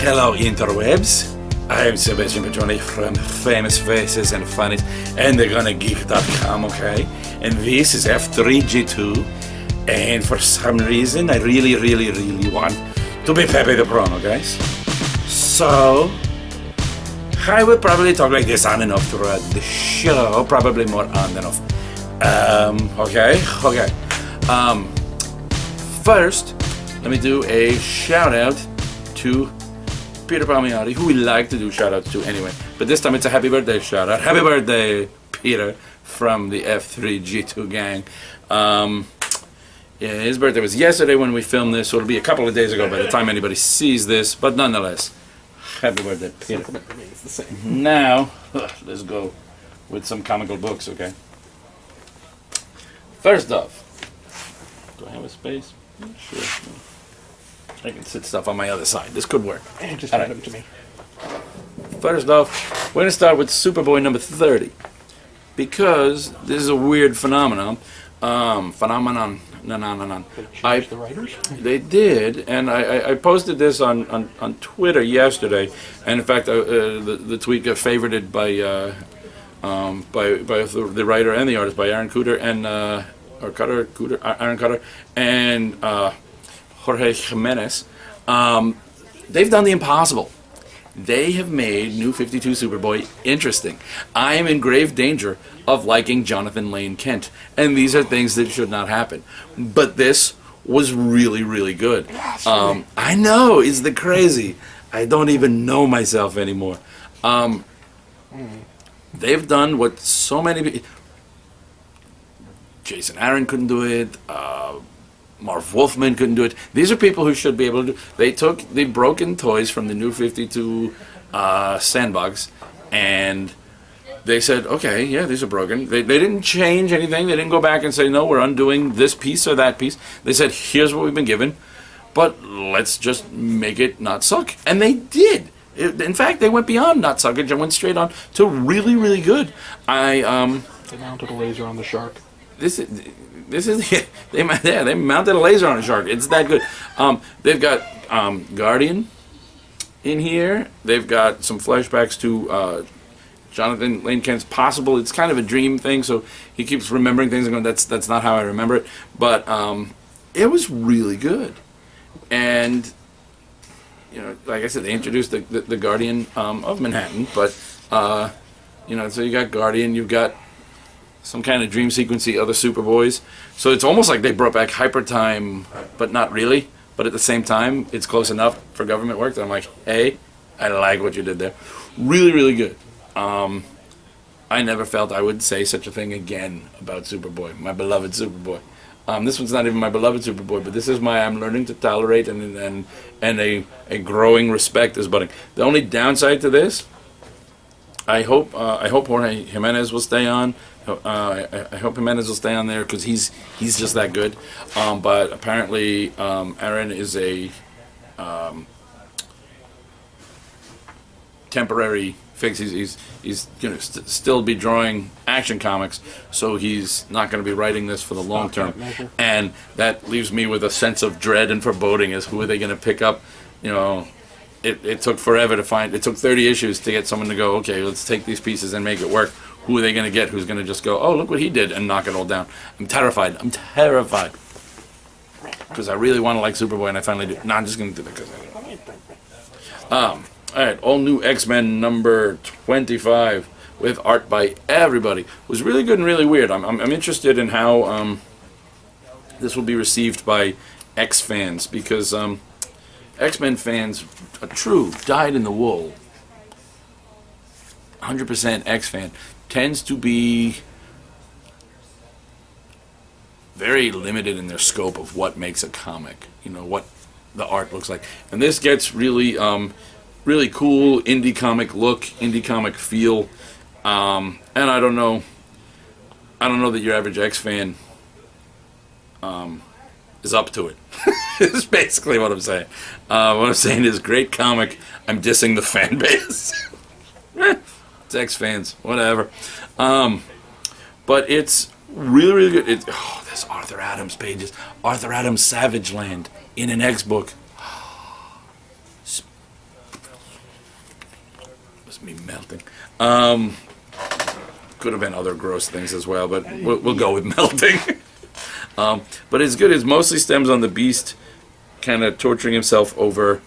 Hello interwebs, I am Sebastian Piccione from Famous Faces and Funnies and the GonnaGeek.com, okay? And this is F3G2, and for some reason I really want to be Pepe the Prono, guys. So, I will probably talk like this on and off throughout the show, probably more on than off. Okay. First, let me do a shout out to Peter Palmieri, who we like to do shout outs to anyway. But this time it's a happy birthday shout out. Happy birthday, Peter, from the F3G2 gang. Yeah, his birthday was yesterday when we filmed this, so it'll be a couple of days ago by the time anybody sees this. But nonetheless, happy birthday, Peter. Now, let's go with some comical books, okay? First off, do I have a space? Sure. I can sit stuff on my other side. This could work. Just hand them to me. First off, we're going to start with Superboy number 30. Because this is a weird phenomenon. They changed the writers? They did, and I posted this on Twitter yesterday. And in fact, the tweet got favorited by the writer and the artist, by Aaron Cutter and Aaron Cutter and Jorge Jimenez. They've done the impossible. They have made New 52 Superboy interesting. I am in grave danger of liking Jonathan Lane Kent, and these are things that should not happen. But this was really good. I know, it's the crazy. I don't even know myself anymore. They've done what so many. Jason Aaron couldn't do it. Marv Wolfman couldn't do it. These are people who should be able to do. They took the broken toys from the New 52 sandbox, and they said, okay, yeah, these are broken. They didn't change anything. They didn't go back and say, no, we're undoing this piece or that piece. They said, here's what we've been given, but let's just make it not suck. And they did. In fact, they went beyond not suckage and went straight on to really good. They mounted a laser on the shark. This is they mounted a laser on a shark. It's that good. They've got Guardian in here. They've got some flashbacks to Jonathan Lane Kent's possible. It's kind of a dream thing, so he keeps remembering things and going, that's not how I remember it. But it was really good. And like I said, they introduced the Guardian of Manhattan. But so you got Guardian, you've got some kind of dream sequency other Superboys. So it's almost like they brought back Hyper Time, but not really. But at the same time, it's close enough for government work that I'm like, hey, I like what you did there. Really good. I never felt I would say such a thing again about Superboy, my beloved Superboy. This one's not even my beloved Superboy, but this is I'm learning to tolerate and a growing respect is budding. The only downside to this, I hope Jorge Jimenez will stay on. I hope Jimenez will stay on there because he's just that good. But apparently, Aaron is a temporary fix. He's going to still be drawing Action Comics, so he's not going to be writing this for the long term. And that leaves me with a sense of dread and foreboding as who are they going to pick up. It took forever to find. It took 30 issues to get someone to go, okay, let's take these pieces and make it work. Who are they going to get? Who's going to just go, oh, look what he did, and knock it all down? I'm terrified. Because I really want to like Superboy, and I finally do. No, I'm just going to do that because I do. All right, all new X-Men number 25 with art by everybody. It was really good and really weird. I'm interested in how this will be received by X fans, because X-Men fans, a true dyed-in-the-wool 100% X fan, tends to be very limited in their scope of what makes a comic, what the art looks like. And this gets really cool indie comic look, indie comic feel. And I don't know that your average X fan is up to it. Is basically what I'm saying. What I'm saying is, great comic. I'm dissing the fan base. It's X fans, whatever. But it's really good. There's Arthur Adams pages. Arthur Adams Savage Land in an X book. me melting. Could have been other gross things as well, but we'll go with melting. But it's good. It mostly stems on the Beast kind of torturing himself over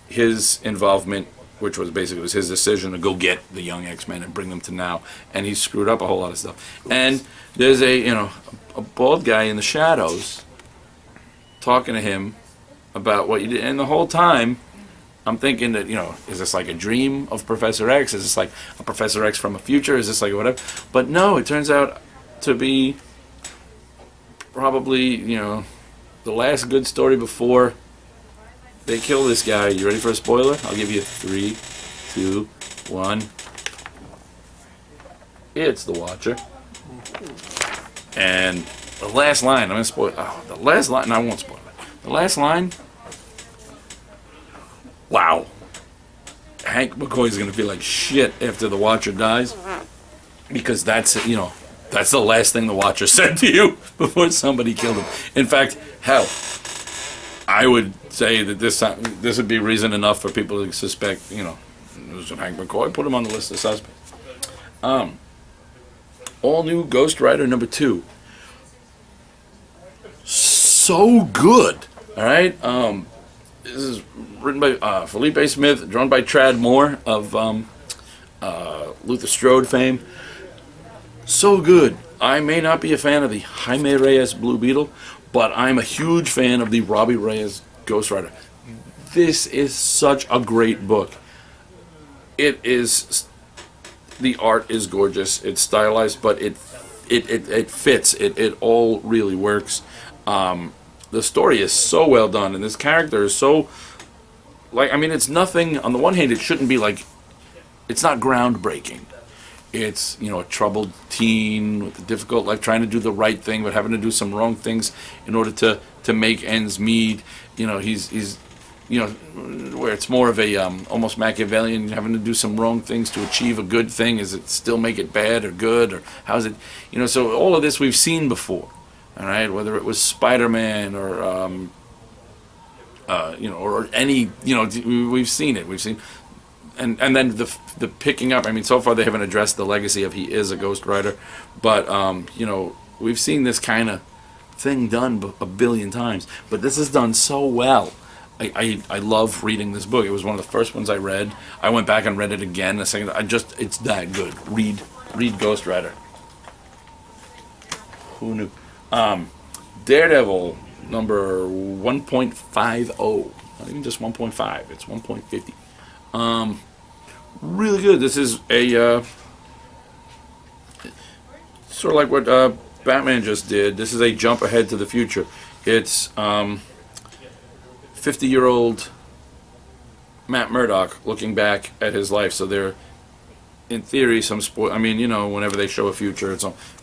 his involvement, which was basically his decision to go get the young X-Men and bring them to now, and he screwed up a whole lot of stuff. And there's a bald guy in the shadows talking to him about what you did, and the whole time I'm thinking that, is this like a dream of Professor X? Is this like a Professor X from a future? Is this like whatever? But no, it turns out to be probably, the last good story before they kill this guy. You ready for a spoiler? I'll give you 3, 2, 1. It's the Watcher. And the last line, I'm going to spoil. Oh, the last line, no, I won't spoil it. The last line, wow. Hank McCoy's going to feel like shit after the Watcher dies. Because that's the last thing the Watcher said to you before somebody killed him. In fact, hell, I would say that this would be reason enough for people to suspect, it was Hank McCoy. Put him on the list of suspects. All new Ghost Rider #2. So good. All right. This is written by Felipe Smith, drawn by Trad Moore of Luther Strode fame. So good. I may not be a fan of the Jaime Reyes Blue Beetle, but I'm a huge fan of the Robbie Reyes Ghost Rider. This is such a great book. It is. The art is gorgeous. It's stylized, but it fits. It all really works. The story is so well done, and this character is so it's nothing. On the one hand, it shouldn't be it's not groundbreaking. It's a troubled teen with a difficult life, trying to do the right thing, but having to do some wrong things in order to make ends meet. He's where it's more of a almost Machiavellian, having to do some wrong things to achieve a good thing. Is it still make it bad or good, or how's it? So all of this we've seen before. All right, whether it was Spider-Man or or any, we've seen it. We've seen. And then the picking up. I mean, so far they haven't addressed the legacy of he is a Ghost Rider, but we've seen this kind of thing done a billion times. But this is done so well. I love reading this book. It was one of the first ones I read. I went back and read it again. The second, it's that good. Read Ghost Rider. Who knew? Daredevil number 1.50. Not even just 1.5. It's 1.50. Really good. This is a sort of like what Batman just did. This is a jump ahead to the future. It's 50-year-old Matt Murdock looking back at his life. So there, in theory, some spoil. I mean, whenever they show a future,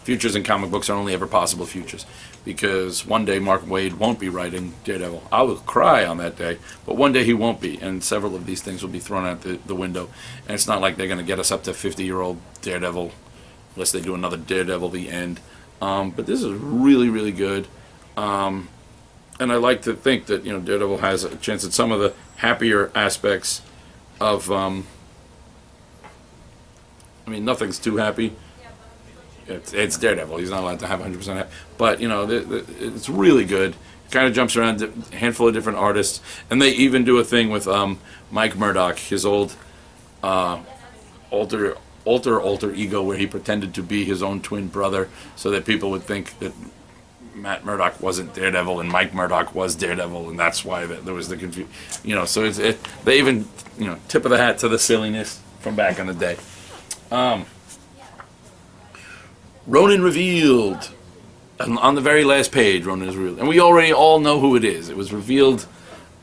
futures in comic books are only ever possible futures, because one day Mark Waid won't be writing Daredevil. I will cry on that day, but one day he won't be, and several of these things will be thrown out the window. And it's not like they're going to get us up to 50-year-old Daredevil, unless they do another Daredevil the end. But this is really, really good. And I like to think that Daredevil has a chance at some of the happier aspects of. Nothing's too happy. It's Daredevil. He's not allowed to have 100% happy. But it's really good. Kind of jumps around a handful of different artists, and they even do a thing with Mike Murdock, his old alter ego, where he pretended to be his own twin brother, so that people would think that Matt Murdock wasn't Daredevil and Mike Murdock was Daredevil, and that's why there was the confusion. So they even tip of the hat to the silliness from back in the day. Ronan revealed on the very last page. Ronan is revealed, and we already all know who it is. It was revealed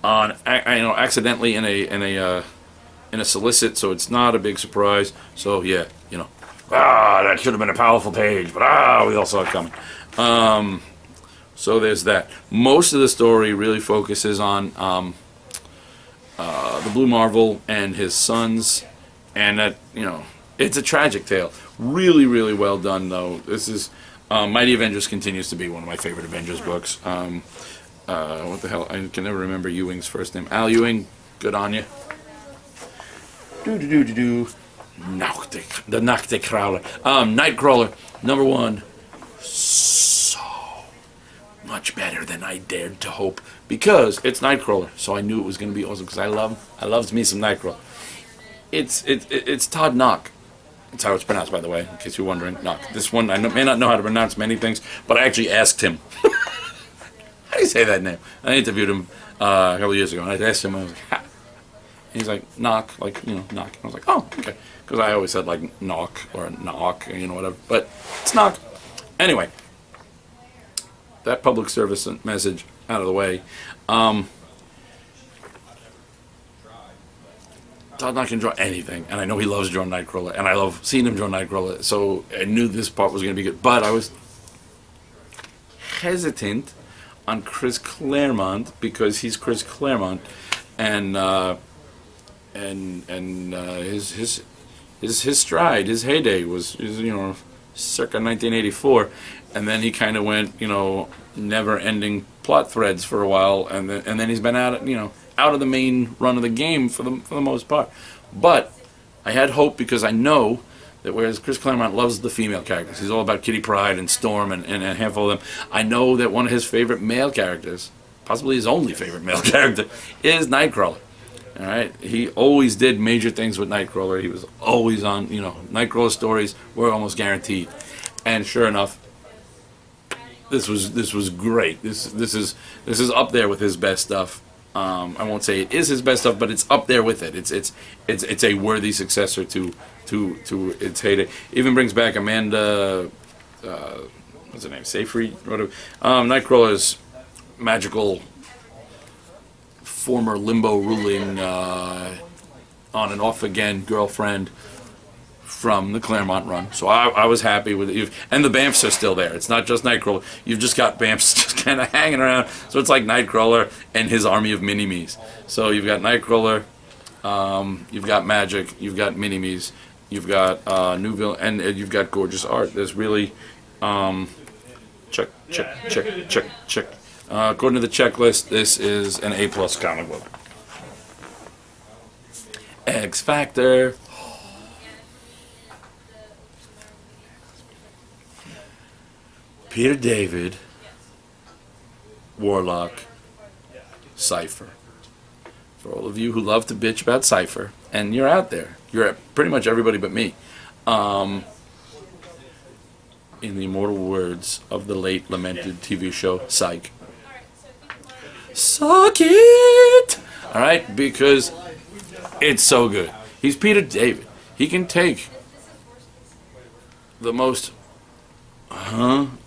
on accidentally in a solicit, so it's not a big surprise. So yeah, that should have been a powerful page, but we all saw it coming. So there's that. Most of the story really focuses on the Blue Marvel and his sons, and that it's a tragic tale. Really, really well done, though. This is Mighty Avengers continues to be one of my favorite Avengers books. What the hell? I can never remember Ewing's first name. Al Ewing. Good on you. the Nightcrawler. Nightcrawler, number one. So much better than I dared to hope because it's Nightcrawler. So I knew it was going to be awesome because I loved me some Nightcrawler. It's Todd Knock. That's how it's pronounced, by the way, in case you're wondering. Knock. This one I may not know how to pronounce many things, but I actually asked him. How do you say that name? I interviewed him a couple of years ago, and I asked him. I was like, "Ha." And he's like, "Knock," like knock. I was like, "Oh, okay," because I always said like knock or knock, whatever. But it's Knock. Anyway, that public service message out of the way. Todd Knock can draw anything, and I know he loves drawing Nightcrawler, and I love seeing him draw Nightcrawler, so I knew this part was going to be good. But I was hesitant on Chris Claremont because he's Chris Claremont, and his stride, his heyday was circa 1984, and then he kind of went never-ending plot threads for a while, and then he's been out of the main run of the game for the most part. But I had hope because I know that whereas Chris Claremont loves the female characters, he's all about Kitty Pryde and Storm and a handful of them. I know that one of his favorite male characters, possibly his only favorite male character, is Nightcrawler. All right, he always did major things with Nightcrawler. He was always on, Nightcrawler stories were almost guaranteed. And sure enough, this was great. This is up there with his best stuff. I won't say it is his best stuff, but it's up there with it. It's a worthy successor to its heyday. Even brings back Amanda, what's her name? Seyfried, whatever. Nightcrawler's magical former limbo ruling on and off again girlfriend from the Claremont run. So I was happy with it. And the Bamfs are still there. It's not just Nightcrawler. You've just got Bamfs just kind of hanging around. So it's like Nightcrawler and his army of mini-me's. So you've got Nightcrawler, you've got Magic, you've got mini-me's, you've got Newville, and you've got gorgeous art. There's really check. According to the checklist, this is an A+ comic book. X Factor. Peter David, Warlock, Cypher. For all of you who love to bitch about Cypher, and you're out there, you're at pretty much everybody but me. In the immortal words of the late lamented TV show Psych. Suck it! Alright, because it's so good. He's Peter David. He can take the most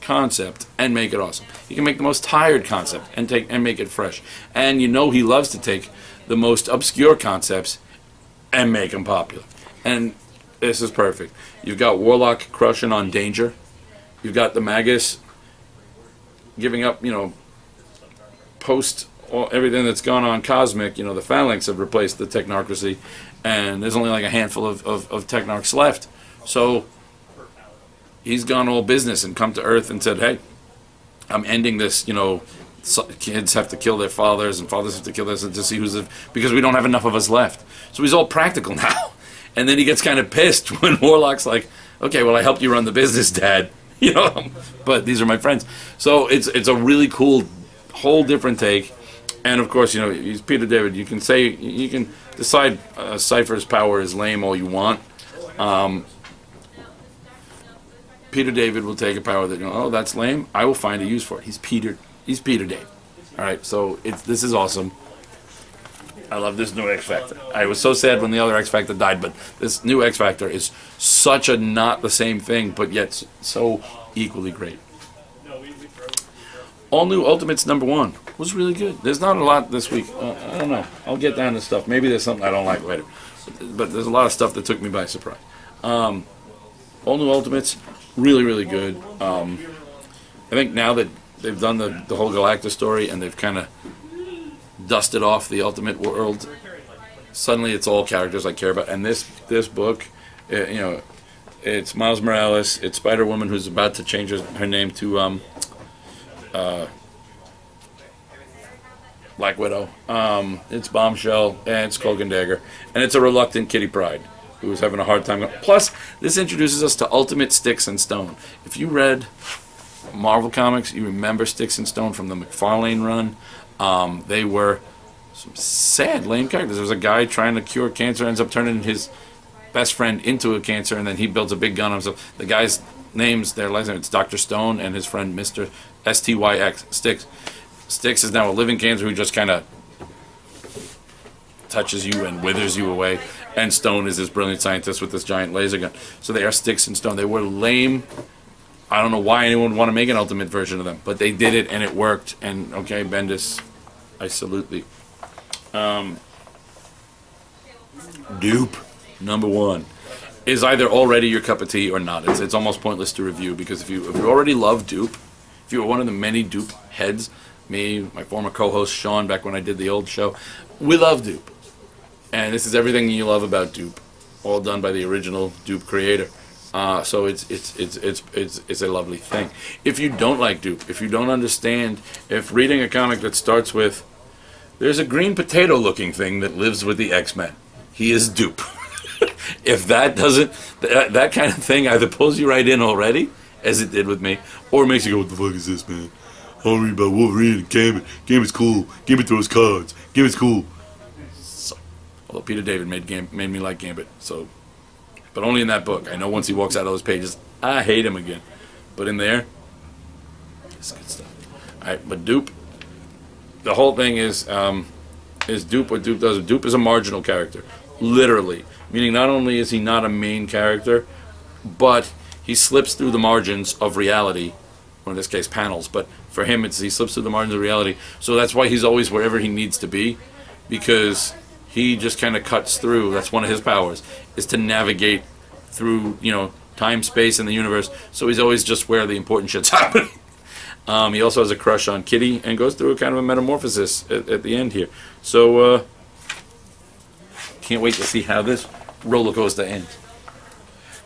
concept and make it awesome. He can make the most tired concept and make it fresh. And he loves to take the most obscure concepts and make them popular. And this is perfect. You've got Warlock crushing on Danger. You've got the Magus giving up, post everything that's gone on cosmic. The Phalanx have replaced the Technocracy, and there's only like a handful of Technarchs left. So he's gone all business and come to Earth and said, hey, I'm ending this, kids have to kill their fathers and fathers have to kill their sons to see because we don't have enough of us left. So he's all practical now. And then he gets kind of pissed when Warlock's like, okay, well, I helped you run the business, Dad. But these are my friends. So it's a really cool, whole different take. And of course, he's Peter David. You can decide Cypher's power is lame all you want. Peter David will take a power that that's lame. I will find a use for it. He's Peter David. All right, so this is awesome. I love this new X Factor. I was so sad when the other X Factor died, but this new X Factor is such a not the same thing, but yet so equally great. All New Ultimates #1 was really good. There's not a lot this week. I don't know. I'll get down to stuff. Maybe there's something I don't like later, but there's a lot of stuff that took me by surprise. All New Ultimates. Really, really good. I think now that they've done the whole Galactus story and they've kind of dusted off the Ultimate world, suddenly it's all characters I care about. And this book, it's Miles Morales, it's Spider-Woman who's about to change her name to Black Widow. It's Bombshell, and it's Cloak and Dagger, and it's a reluctant Kitty Pryde. who was having a hard time. Plus, this introduces us to Ultimate Sticks and Stone. If you read Marvel Comics, you remember Sticks and Stone from the McFarlane run. They were some sad, lame characters. There was a guy trying to cure cancer, ends up turning his best friend into a cancer, and then he builds a big gun on himself. The guy's names, their last name, it's Dr. Stone, and his friend Mr. STYX, Sticks. Sticks is now a living cancer who just kind of touches you and withers you away. And Stone is this brilliant scientist with this giant laser gun. So they are Sticks and Stone. They were lame. I don't know why anyone would want to make an ultimate version of them, but they did it and it worked. And okay, Bendis, I salute thee. Dupe #1 is either already your cup of tea or not. It's almost pointless to review, because if you already love Dupe, if you were one of the many Dupe heads, me, my former co-host Sean, back when I did the old show, we love Dupe. And this is everything you love about Dupe, all done by the original Dupe creator. So it's a lovely thing. If you don't like Dupe, if you don't understand, if reading a comic that starts with, there's a green potato looking thing that lives with the X-Men, he is Dupe. If that doesn't, that kind of thing either pulls you right in already, as it did with me, or makes you go, what the fuck is this, man? I want to read about Wolverine and Gambit. Gambit's cool. Gambit throws cards. Gambit's cool. Although Peter David made me like Gambit, so, but only in that book. I know once he walks out of those pages, I hate him again. But in there, it's good stuff. All right, but Dupe, the whole thing is Dupe. What Dupe does, Dupe is a marginal character, literally, meaning not only is he not a main character, but he slips through the margins of reality, or in this case, panels. But for him, he slips through the margins of reality. So that's why he's always wherever he needs to be, because he just kind of cuts through. That's one of his powers, is to navigate through, time, space, and the universe. So he's always just where the important shit's happening. He also has a crush on Kitty and goes through a kind of a metamorphosis at the end here. So, can't wait to see how this roller coaster ends.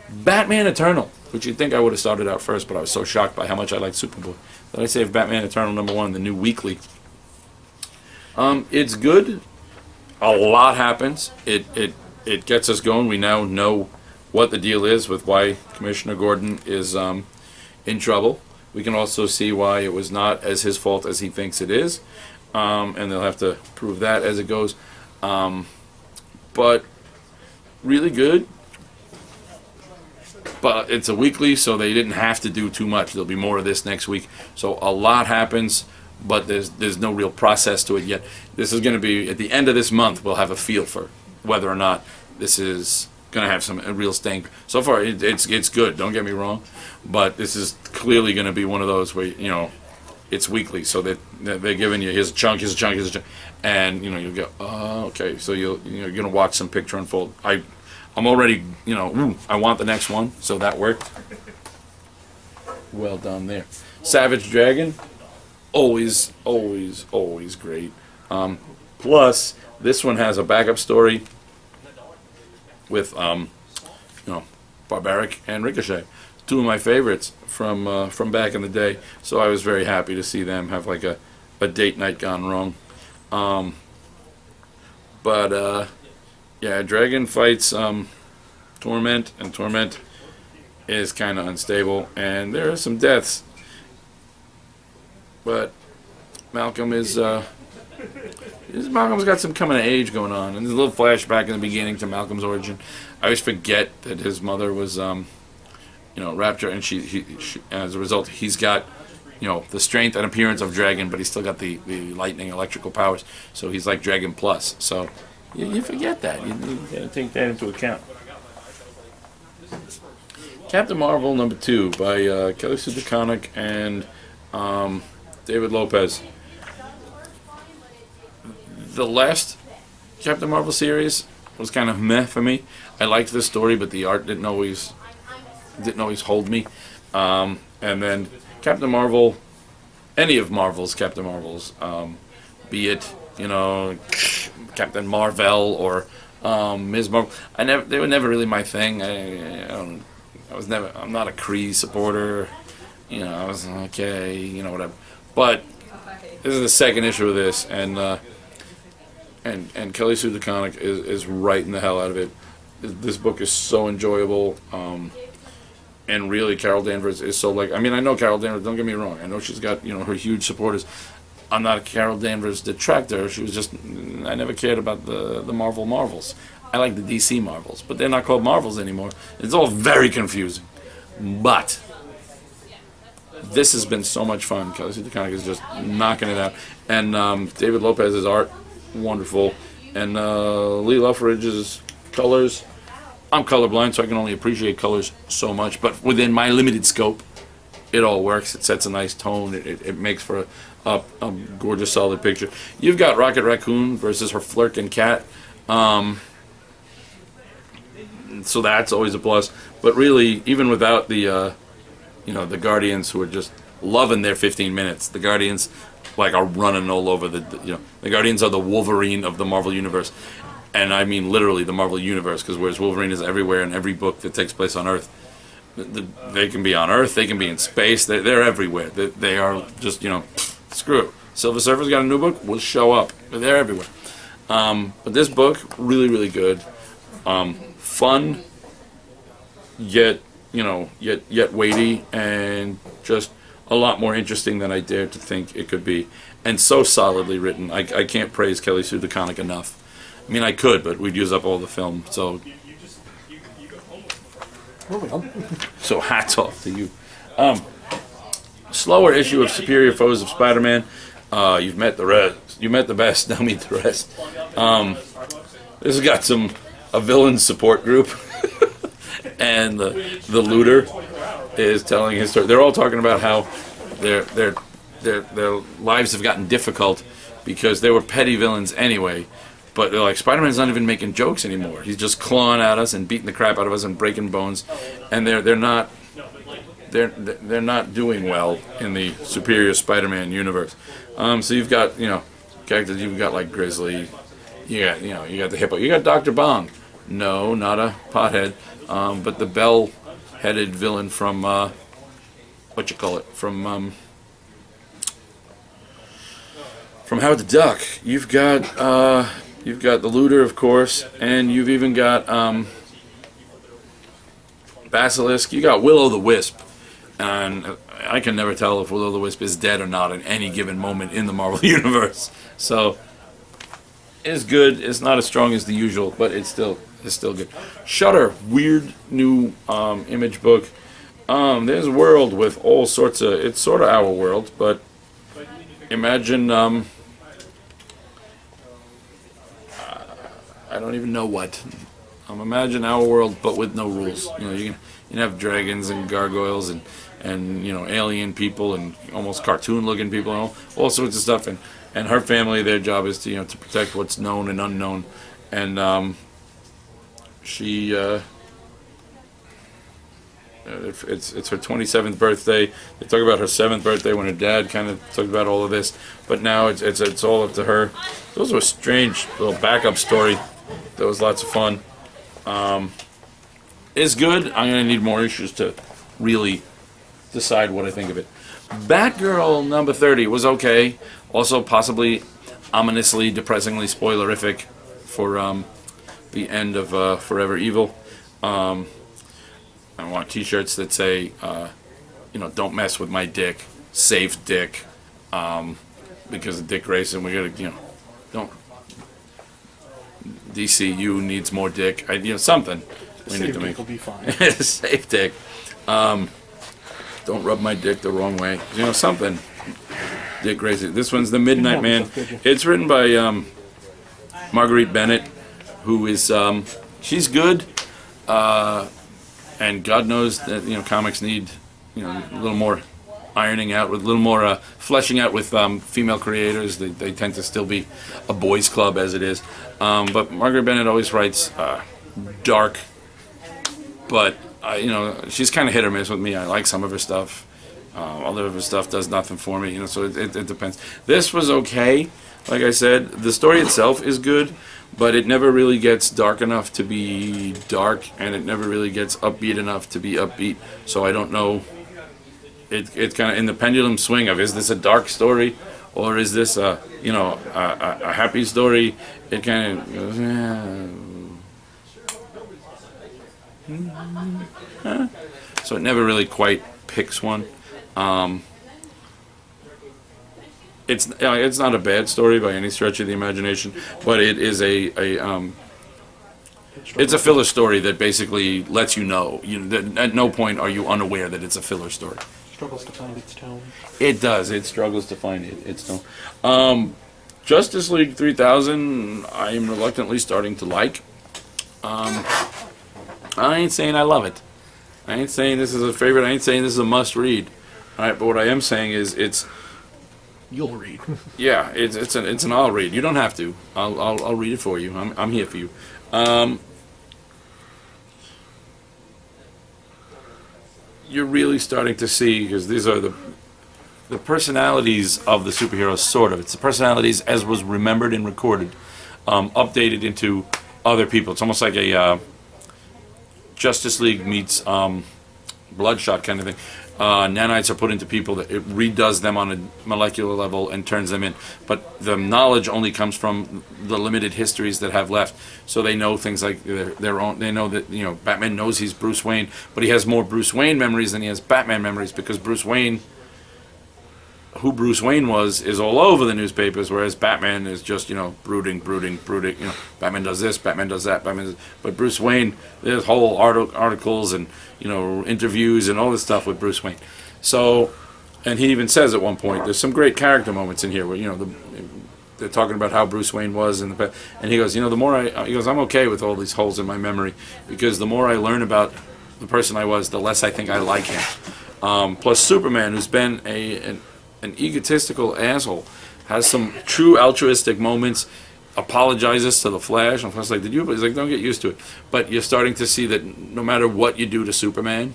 Batman Eternal, which you'd think I would have started out first, but I was so shocked by how much I liked Superboy that I saved Batman Eternal #1, the new weekly. It's good. A lot happens. It gets us going. We now know what the deal is with why Commissioner Gordon is in trouble. We can also see why it was not as his fault as he thinks it is, and they'll have to prove that as it goes. But really good. But it's a weekly, so they didn't have to do too much. There'll be more of this next week. So a lot happens, but there's no real process to it yet. This is going to be, at the end of this month, we'll have a feel for whether or not this is going to have a real staying. So far, it's good, don't get me wrong, but this is clearly going to be one of those where, it's weekly, so that they're giving you, here's a chunk, and, you'll go, oh, okay, so you're going to watch some picture unfold. I'm already, I want the next one, so that worked. Well done there. Savage Dragon, always great. Plus, this one has a backup story with, Barbaric and Ricochet, two of my favorites from back in the day. So I was very happy to see them have like a date night gone wrong. Yeah, Dragon fights Torment, and Torment is kind of unstable, and there are some deaths. But Malcolm's got some coming of age going on, and there's a little flashback in the beginning to Malcolm's origin. I always forget that his mother was, Rapture, and she as a result, he's got, the strength and appearance of Dragon, but he's still got the lightning electrical powers. So he's like Dragon Plus. So you forget that. You gotta take that into account. Captain Marvel #2 by Kelly Sue DeConnick and David Lopez. The last Captain Marvel series was kind of meh for me. I liked the story, but the art didn't always hold me. And then Captain Marvel, any of Marvel's Captain Marvels, be it Captain Marvel or Ms. Marvel, they were never really my thing. I'm not a Kree supporter. I was okay, whatever. But this is the second issue of this, and Kelly Sue DeConnick is writing the hell out of it. this book is so enjoyable. And really, Carol Danvers is so I mean, I know Carol Danvers. Don't get me wrong. I know she's got her huge supporters. I'm not a Carol Danvers detractor. She was just I never cared about the Marvel Marvels. I like the DC Marvels, but they're not called Marvels anymore. It's all very confusing. But this has been so much fun. Kelly Sue DeConnick is just knocking it out, and David Lopez's art, wonderful, and Lee Luffridge's colors. I'm colorblind, so I can only appreciate colors so much. But within my limited scope, it all works. It sets a nice tone. It makes for a gorgeous, solid picture. You've got Rocket Raccoon versus her flirting cat. So that's always a plus. But really, even without the the Guardians, who are just loving their 15 minutes, the Guardians are running all over the Guardians are the Wolverine of the Marvel Universe. And I mean literally the Marvel Universe, because whereas Wolverine is everywhere in every book that takes place on Earth, they can be on Earth, they can be in space, they're everywhere. They are just, screw it. Silver Surfer's got a new book, we'll show up. They're everywhere. But this book, really, really good. Fun, yet weighty, and just a lot more interesting than I dared to think it could be. And so solidly written. I can't praise Kelly Sue DeConnick enough. I mean, I could, but we'd use up all the film. So hats off to you. Slower issue of Superior Foes of Spider-Man. You've met the rest. You met the best. Now meet the rest. This has got a villain support group, and the looter is telling his story. They're all talking about how their lives have gotten difficult because they were petty villains anyway. But they're like, Spider-Man's not even making jokes anymore. He's just clawing at us and beating the crap out of us and breaking bones, and they're not doing well in the Superior Spider-Man universe. So you've got characters. You've got like Grizzly. You got the hippo. You got Dr. Bong. No, not a pothead, but the bell-headed villain from from Howard the Duck. You've got the looter, of course, and you've even got Basilisk. You got Will-O-the-Wisp, and I can never tell if Will-O-the-Wisp is dead or not at any given moment in the Marvel Universe. So it's good. It's not as strong as the usual, but it's still good. Shudder, weird new Image book. There's a world with all sorts of. It's sort of our world, but imagine. I don't even know what. Imagine our world, but with no rules. You can have dragons and gargoyles and alien people and almost cartoon-looking people and all sorts of stuff. And her family, their job is to to protect what's known and unknown. And she it's her 27th birthday. They talk about her 7th birthday when her dad kind of talked about all of this, but now it's all up to her. Those were a strange little backup story. That was lots of fun. It's good. I'm gonna need more issues to really decide what I think of it. Batgirl number 30 was okay. Also possibly ominously, depressingly spoilerific for the end of Forever Evil. I want T-shirts that say, don't mess with my dick, save Dick, because of Dick Grayson. We gotta, don't. DCU needs more Dick. Something. We need to make. Will be fine. Save Dick. Don't rub my dick the wrong way. Something. Dick Grayson. This one's The Midnight Man. It's written by Marguerite Bennett, who is she's good. And God knows that comics need a little more ironing out, with a little more fleshing out with female creators. They tend to still be a boys' club as it is. But Margaret Bennett always writes dark, but she's kind of hit or miss with me. I like some of her stuff. Other of her stuff does nothing for me. So it depends. This was okay. Like I said, the story itself is good, but it never really gets dark enough to be dark, and it never really gets upbeat enough to be upbeat. So I don't know. It's kind of in the pendulum swing of, is this a dark story or is this a happy story? It kind of goes, So it never really quite picks one. It's not a bad story by any stretch of the imagination, but it is it's a filler story that basically lets you know. That at no point are you unaware that it's a filler story. Struggles to find its tone. It does. It struggles to find its tone. Justice League 3000, I am reluctantly starting to like. I ain't saying I love it. I ain't saying this is a favorite. I ain't saying this is a must read. All right, but what I am saying is it's. You'll read. Yeah, it's an I'll read. You don't have to. I'll read it for you. I'm here for you. You're really starting to see, because these are the personalities of the superheroes, sort of. It's the personalities as was remembered and recorded, updated into other people. It's almost like a Justice League meets Bloodshot kind of thing. Nanites are put into people that it redoes them on a molecular level and turns them in. But the knowledge only comes from the limited histories that have left. So they know things like their own. They know that Batman knows he's Bruce Wayne, but he has more Bruce Wayne memories than he has Batman memories, because Bruce Wayne, who Bruce Wayne was, is all over the newspapers, whereas Batman is just brooding. Batman does this, Batman does that, but Bruce Wayne, there's whole articles and interviews and all this stuff with Bruce Wayne. So, and he even says at one point, there's some great character moments in here where they're talking about how Bruce Wayne was in the past, and he goes, the more he goes, I'm okay with all these holes in my memory, because the more I learn about the person I was, the less I think I like him. Plus Superman, who's been an egotistical asshole, has some true altruistic moments, apologizes to the Flash, and Flash like, did you? But he's like, don't get used to it. But you're starting to see that no matter what you do to Superman,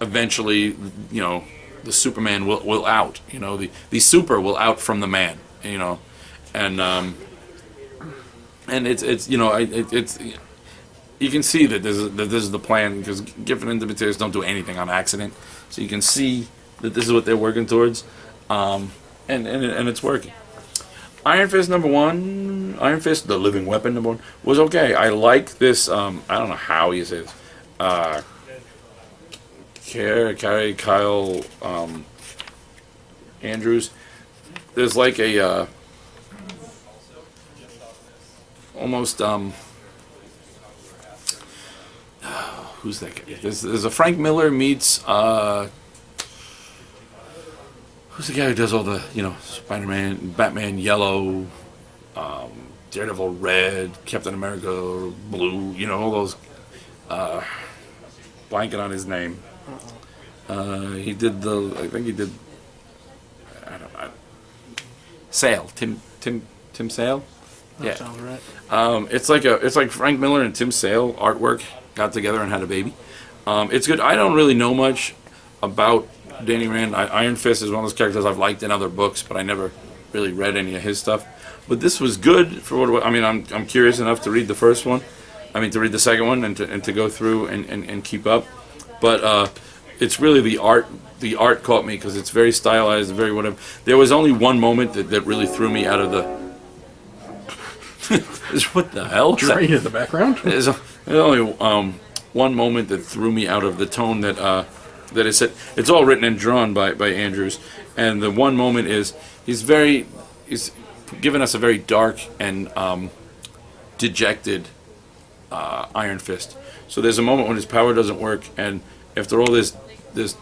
eventually, the Superman will out. The super will out from the man. And it's you can see that this is the plan, because Giffen and the materials don't do anything on accident, so you can see that this is what they're working towards, and it's working. Iron Fist number 1, Iron Fist, the Living Weapon number 1, was okay. I like this, I don't know how you say this, Kyle Andrews. There's like a, almost, who's that guy? There's a Frank Miller meets, who's the guy who does all the, Spider-Man, Batman Yellow, Daredevil Red, Captain America Blue, all those, blanking on his name. He did I think he did, I don't know, Sale, Tim Sale? That sounds right. It's like Frank Miller and Tim Sale artwork got together and had a baby. It's good. I don't really know much about Danny Rand. Iron Fist is one of those characters I've liked in other books, but I never really read any of his stuff. But this was good for what I'm curious enough to read the first one. To read the second one and to go through and keep up. But it's really the art. The art caught me because it's very stylized, very whatever. There was only one moment that really threw me out of the. What the hell? Train in the background. There's only one moment that threw me out of the tone that it's all written and drawn by Andrews, and the one moment is he's given us a very dark and dejected Iron Fist. So there's a moment when his power doesn't work, and after all this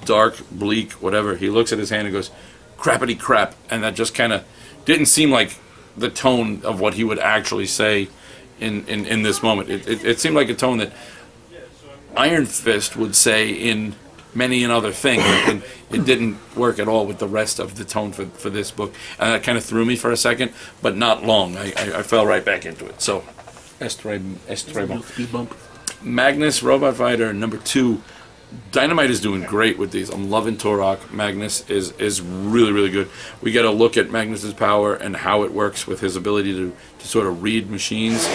dark, bleak, whatever, he looks at his hand and goes, "Crappity crap," and that just kind of didn't seem like the tone of what he would actually say in this moment. It seemed like a tone that Iron Fist would say in many another thing, and it didn't work at all with the rest of the tone for this book, and that kind of threw me for a second, but not long. I fell right back into it. So, Speed bump. Magnus Robot Fighter number 2. Dynamite is doing great with these. I'm loving Turok. Magnus is really, really good. We get a look at Magnus's power and how it works with his ability to sort of read machines.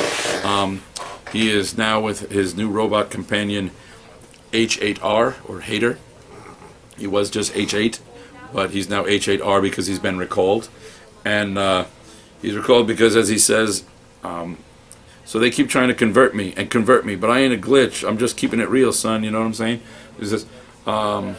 He is now with his new robot companion, H8R, or Hater. He was just H8, but he's now H8R because he's been recalled. And he's recalled because, as he says, So they keep trying to convert me, but I ain't a glitch. I'm just keeping it real, son. You know what I'm saying? Is this? I'm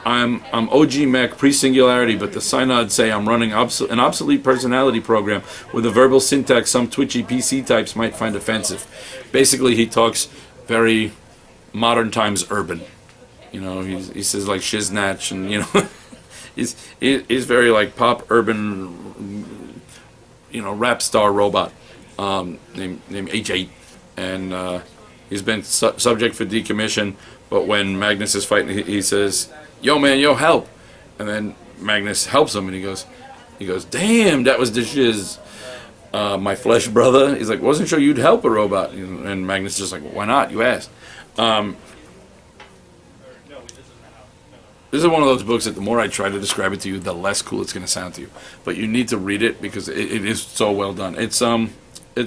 OG Mech pre-singularity, but the synods say I'm running an obsolete personality program with a verbal syntax some twitchy PC types might find offensive. Basically, he talks very modern times urban. You know, he says like shiznatch, and you know, he's very like pop urban, you know, rap star robot named H8, and he's been subject for decommission. But when Magnus is fighting, he says, "Yo, man, yo, help!" And then Magnus helps him, and he goes, "Damn, that was the shiz, my flesh brother." He's like, "Wasn't sure you'd help a robot," and Magnus is just like, "Why not? You asked." This is one of those books that the more I try to describe it to you, the less cool it's going to sound to you. But you need to read it because it is so well done. It's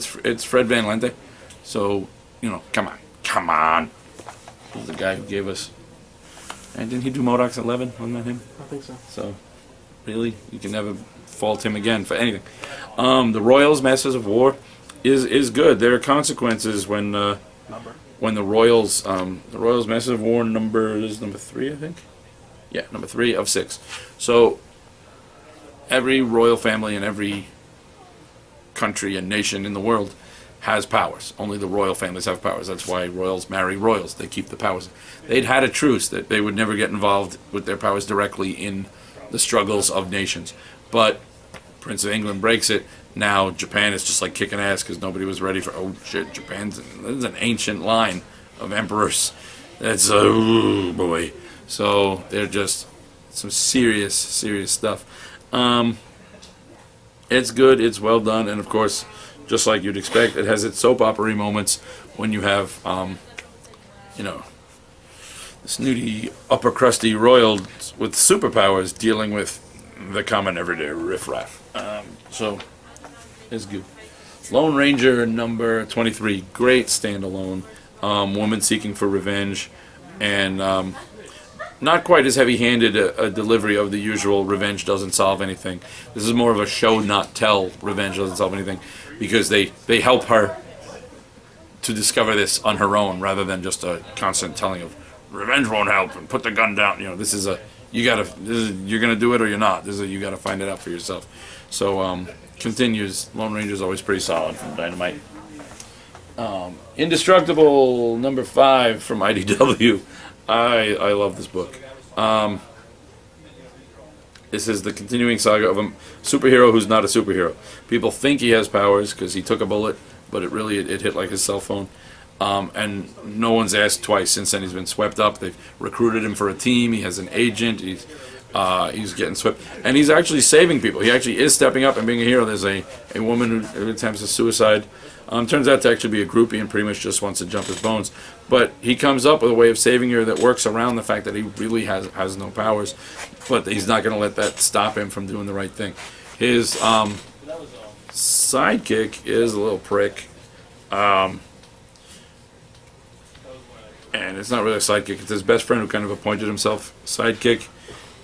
Fred Van Lente, so you know, come on. He's the guy who gave us. And didn't he do Modoc's 11? Wasn't that him? I think so. So, really, you can never fault him again for anything. The Royals, Masters of War, is good. There are consequences when the Royals, Masters of War number 3, I think. Yeah, number 3 of 6. So, every royal family in every country and nation in the world has powers. Only the royal families have powers. That's why royals marry royals. They keep the powers. They'd had a truce that they would never get involved with their powers directly in the struggles of nations. But Prince of England breaks it. Now Japan is just like kicking ass because nobody was ready for, oh shit, there's an ancient line of emperors. That's, oh boy. So they're just some serious stuff. It's good, it's well done, and of course, just like you'd expect, it has its soap opera moments when you have, you know, snooty, upper crusty royals with superpowers dealing with the common everyday riffraff. So, it's good. Lone Ranger number 23, great standalone. Woman seeking for revenge, and not quite as heavy-handed a delivery of the usual revenge doesn't solve anything. This is more of a show not tell, revenge doesn't solve anything, because they help her to discover this on her own rather than just a constant telling of revenge won't help and put the gun down. You know, this is you're gonna do it or you're not. This is you gotta find it out for yourself. So continues. Lone Ranger's always pretty solid from Dynamite. Indestructible number 5 from IDW. I love this book. This is the continuing saga of a superhero who's not a superhero. People think he has powers because he took a bullet, but it hit like his cell phone. And no one's asked twice since then. He's been swept up. They've recruited him for a team. He has an agent. He's getting swept, and he's actually saving people. He actually is stepping up and being a hero. There's a woman who attempts a suicide. Turns out to actually be a groupie and pretty much just wants to jump his bones. But he comes up with a way of saving her that works around the fact that he really has no powers. But he's not going to let that stop him from doing the right thing. His sidekick is a little prick. And it's not really a sidekick. It's his best friend who kind of appointed himself sidekick.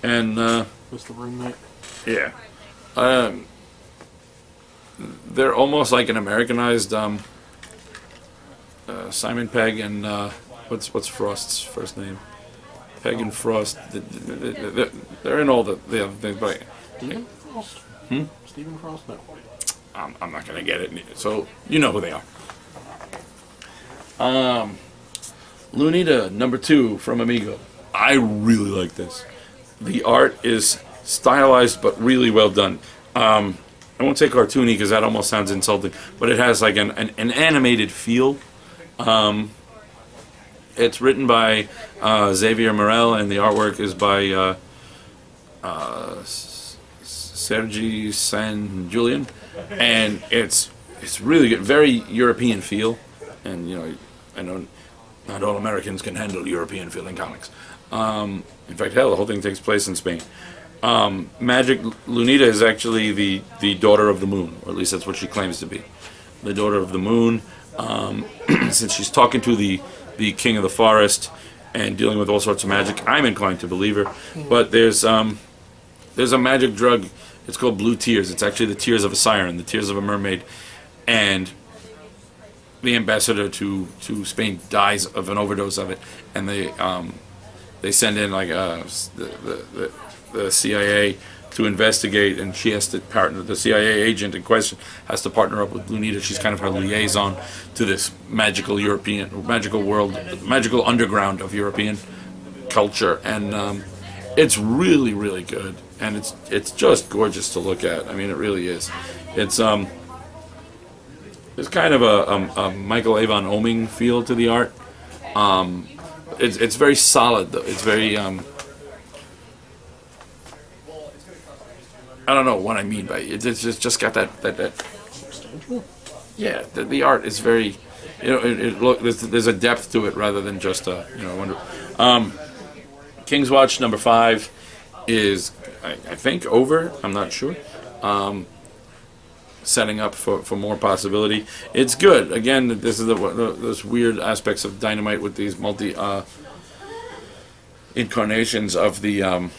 And what's the roommate? Yeah. They're almost like an Americanized Simon Pegg and what's Frost's first name? Pegg and Frost. They're in all the other things, but Stephen Frost? Stephen Frost? No. I'm not gonna get it. So you know who they are. Lunita number 2 from Amigo. I really like this. The art is stylized but really well done. I won't say cartoony because that almost sounds insulting, but it has like an animated feel. It's written by Xavier Morel, and the artwork is by Sergi San Julian, and it's really good, very European feel, and you know, I know not all Americans can handle European feeling comics. In fact, hell, the whole thing takes place in Spain. Magic Lunita is actually the daughter of the moon, or at least that's what she claims to be. The daughter of the moon, since she's talking to the king of the forest and dealing with all sorts of magic, I'm inclined to believe her. But there's a magic drug, it's called blue tears. It's actually the tears of a siren, the tears of a mermaid. And the ambassador to Spain dies of an overdose of it, and they send in like the CIA to investigate, and she has to partner. The CIA agent in question has to partner up with Lunita. She's kind of her liaison to this magical world, magical underground of European culture, and it's really, really good, and it's just gorgeous to look at. I mean, it really is. It's kind of a Michael Avon Oeming feel to the art. It's very solid though. It's very I don't know what I mean by it. It's just got that Substantial? yeah. The art is very, there's a depth to it rather than just a wonder. King's Watch number 5 is I think over. I'm not sure. Setting up for more possibility. It's good. Again, this is those weird aspects of Dynamite with these multi incarnations of the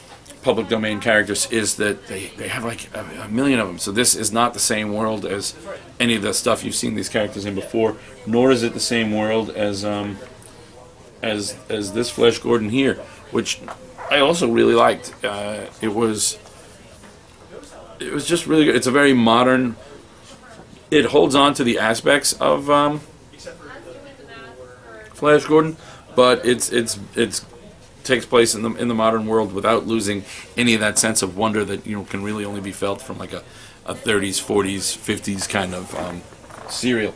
public domain characters is that they have like a million of them. So this is not the same world as any of the stuff you've seen these characters in before, nor is it the same world as this Flash Gordon here, which I also really liked. It was just really good. It's a very modern. It holds on to the aspects of Flash Gordon, but it's takes place in the modern world without losing any of that sense of wonder that can really only be felt from like a 30s, 40s, 50s kind of serial.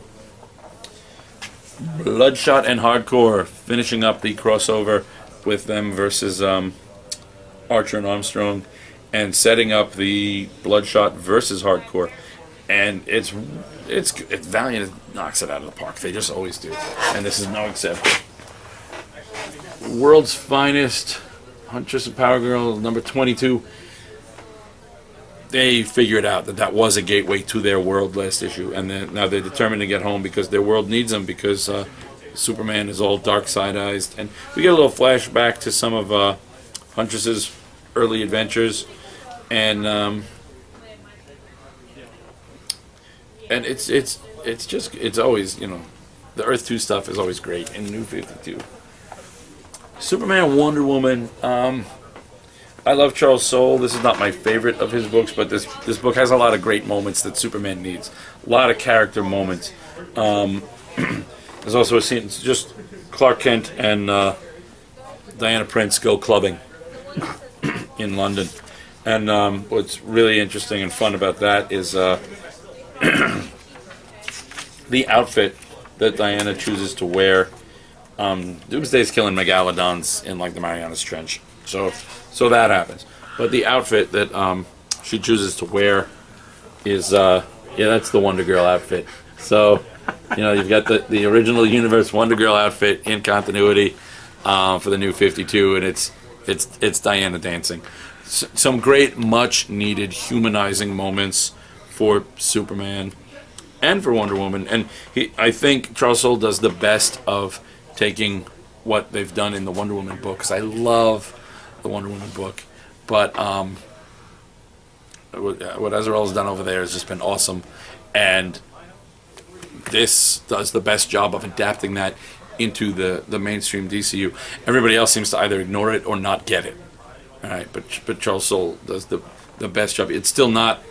Bloodshot and Hardcore finishing up the crossover with them versus Archer and Armstrong, and setting up the Bloodshot versus Hardcore. And it's Valiant knocks it out of the park. They just always do, and this is no exception. World's Finest, Huntress and Power Girl, number 22. They figured out that was a gateway to their world last issue, and now they're determined to get home because their world needs them, because Superman is all dark side-eyed. And we get a little flashback to some of Huntress's early adventures, and it's always, the Earth 2 stuff is always great in New 52. Superman, Wonder Woman. I love Charles Soule. This is not my favorite of his books, but this book has a lot of great moments that Superman needs. A lot of character moments. There's also a scene, it's just Clark Kent and Diana Prince go clubbing in London. And what's really interesting and fun about that is the outfit that Diana chooses to wear. Doomsday's killing megalodons in like the Marianas Trench, so that happens. But the outfit that she chooses to wear is that's the Wonder Girl outfit. So you've got the original universe Wonder Girl outfit in continuity for the New 52, and it's Diana dancing. Some great, much needed humanizing moments for Superman and for Wonder Woman, and I think Charles Soule does the best of taking what they've done in the Wonder Woman book, because I love the Wonder Woman book, but what Azrael's done over there has just been awesome, and this does the best job of adapting that into the mainstream DCU. Everybody else seems to either ignore it or not get it. All right, but Charles Soule does the best job. It's still not.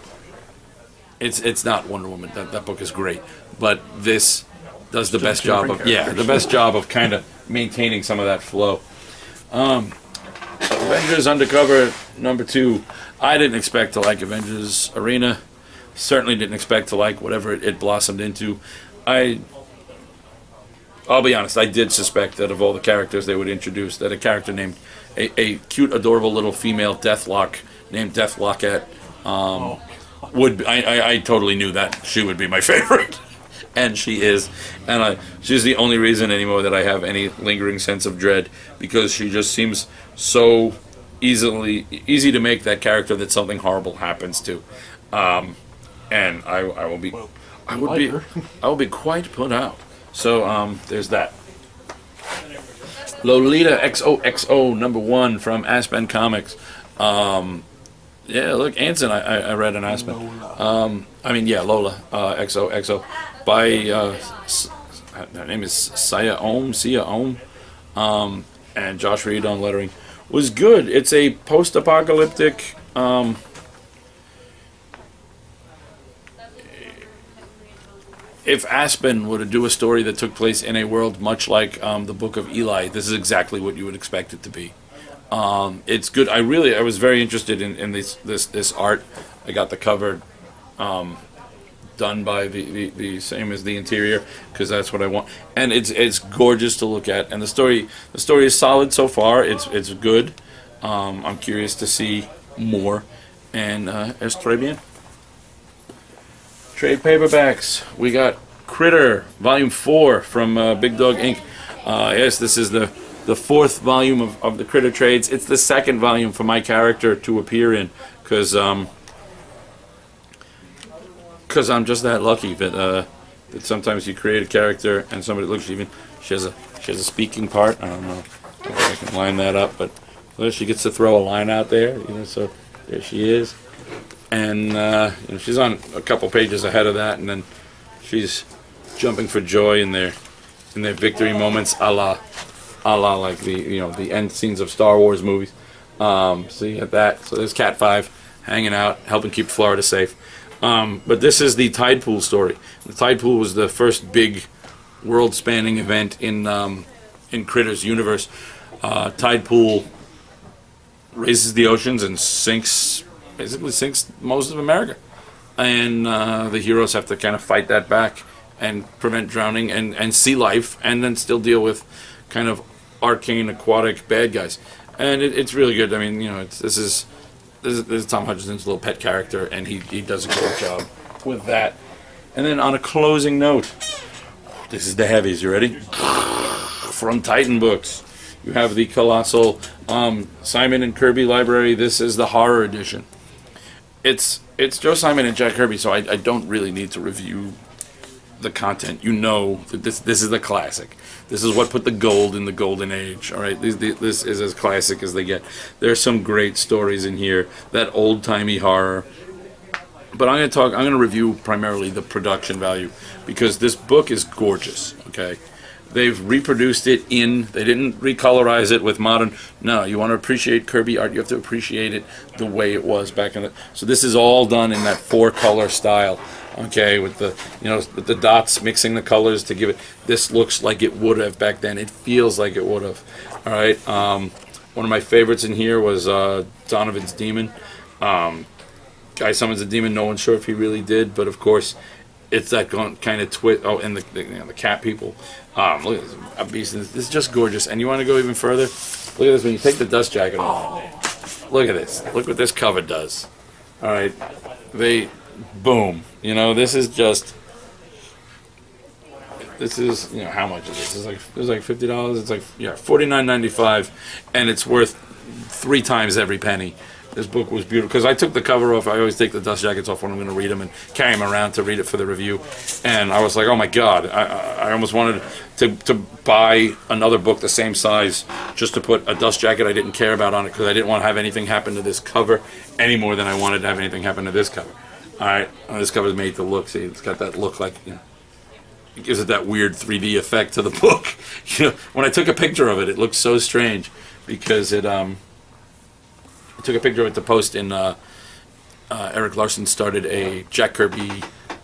It's not Wonder Woman. That book is great, but this does the best job of the best job of kind of maintaining some of that flow. Avengers Undercover number 2. I didn't expect to like Avengers Arena. Certainly didn't expect to like whatever it blossomed into. I'll be honest, I did suspect that of all the characters they would introduce, that a character named a cute, adorable little female Deathlock named Deathlockette would be, I totally knew that she would be my favorite. And she is, and she's the only reason anymore that I have any lingering sense of dread, because she just seems so easy to make that character that something horrible happens to, and I will be quite put out. So there's that. Lolita XOXO number 1 from Aspen Comics. Yeah, look, Anson, I read an Aspen. Lola XOXO by, I her name is Sia Ohm, and Josh Reed on lettering, was good. It's a post-apocalyptic. If Aspen were to do a story that took place in a world much like the Book of Eli, this is exactly what you would expect it to be. It's good. I was very interested in this art. I got the cover done by the same as the interior, because that's what I want, and it's gorgeous to look at. And the story is solid so far. It's good. I'm curious to see more, and es très bien. Trade paperbacks. We got Critter Volume 4 from Big Dog Inc. Yes, this is the fourth volume of the Critter trades. It's the second volume for my character to appear in, because I'm just that lucky that sometimes you create a character and somebody looks even. She has a speaking part. I don't know if I can line that up, but well, she gets to throw a line out there. So there she is. And she's on a couple pages ahead of that, and then she's jumping for joy in their victory moments, a la like the end scenes of Star Wars movies. So you have that. So there's Cat 5 hanging out, helping keep Florida safe. But this is the Tide Pool story. The Tide Pool was the first big world-spanning event in Critter's universe. Tide Pool raises the oceans and basically sinks most of America, and the heroes have to kind of fight that back and prevent drowning and sea life, and then still deal with kind of arcane aquatic bad guys. And it's really good. I mean, this is Tom Hutchinson's little pet character, and he does a great job with that. And then on a closing note, this is the heavies. You ready? From Titan Books, you have the colossal Simon and Kirby library. This is the horror edition. It's Joe Simon and Jack Kirby, so I don't really need to review the content. That this is a classic. This is what put the gold in the golden age. All right, this is as classic as they get. There's some great stories in here, that old-timey horror. But I'm going to review primarily the production value, because this book is gorgeous. Okay, they've reproduced it they didn't recolorize it with modern. No, you want to appreciate Kirby art, you have to appreciate it the way it was back in the. So this is all done in that 4-color style. Okay, with the dots, mixing the colors to give it. This looks like it would have back then. It feels like it would have. All right. One of my favorites in here was Donovan's Demon. Guy summons a demon. No one's sure if he really did, but of course, it's that kind of twist. Oh, and the cat people. Look at this. This is just gorgeous. And you want to go even further? Look at this. When you take the dust jacket off, look at this. Look what this cover does. All right, boom. This is how much is this? It's like $50. It's like $49.95, and it's worth 3 times every penny. This book was beautiful, because I took the cover off. I always take the dust jackets off when I'm going to read them and carry them around to read it for the review. And I was like, oh my God, I almost wanted to buy another book the same size just to put a dust jacket I didn't care about on it, because I didn't want to have anything happen to this cover any more than I wanted to have anything happen to this cover. All right, this cover is made to look. See, it's got that look like, it gives it that weird 3D effect to the book. When I took a picture of it, it looked so strange, because I took a picture of it to post in. Eric Larson started a Jack Kirby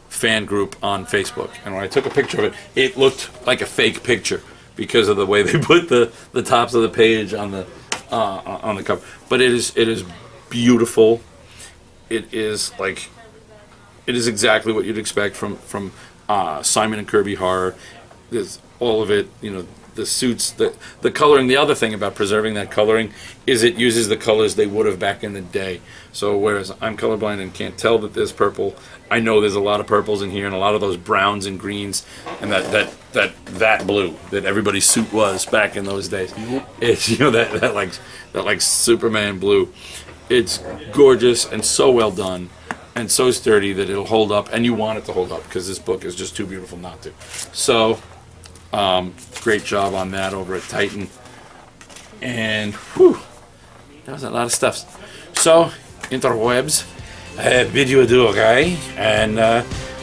fan group on Facebook, and when I took a picture of it, it looked like a fake picture because of the way they put the tops of the page on the cover. But it is beautiful. It is exactly what you'd expect from Simon and Kirby horror. There's all of it, the suits, the coloring. The other thing about preserving that coloring is it uses the colors they would have back in the day. So whereas I'm colorblind and can't tell that there's purple, I know there's a lot of purples in here and a lot of those browns and greens and that blue that everybody's suit was back in those days. It's that like Superman blue. It's gorgeous and so well done and so sturdy that it'll hold up, and you want it to hold up because this book is just too beautiful not to. So great job on that over at Titan. And whew, that was a lot of stuff. So, interwebs, bid you adieu, okay? And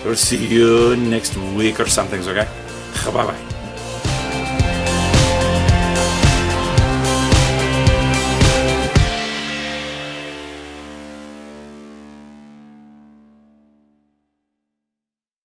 we'll see you next week or something, okay? Bye bye.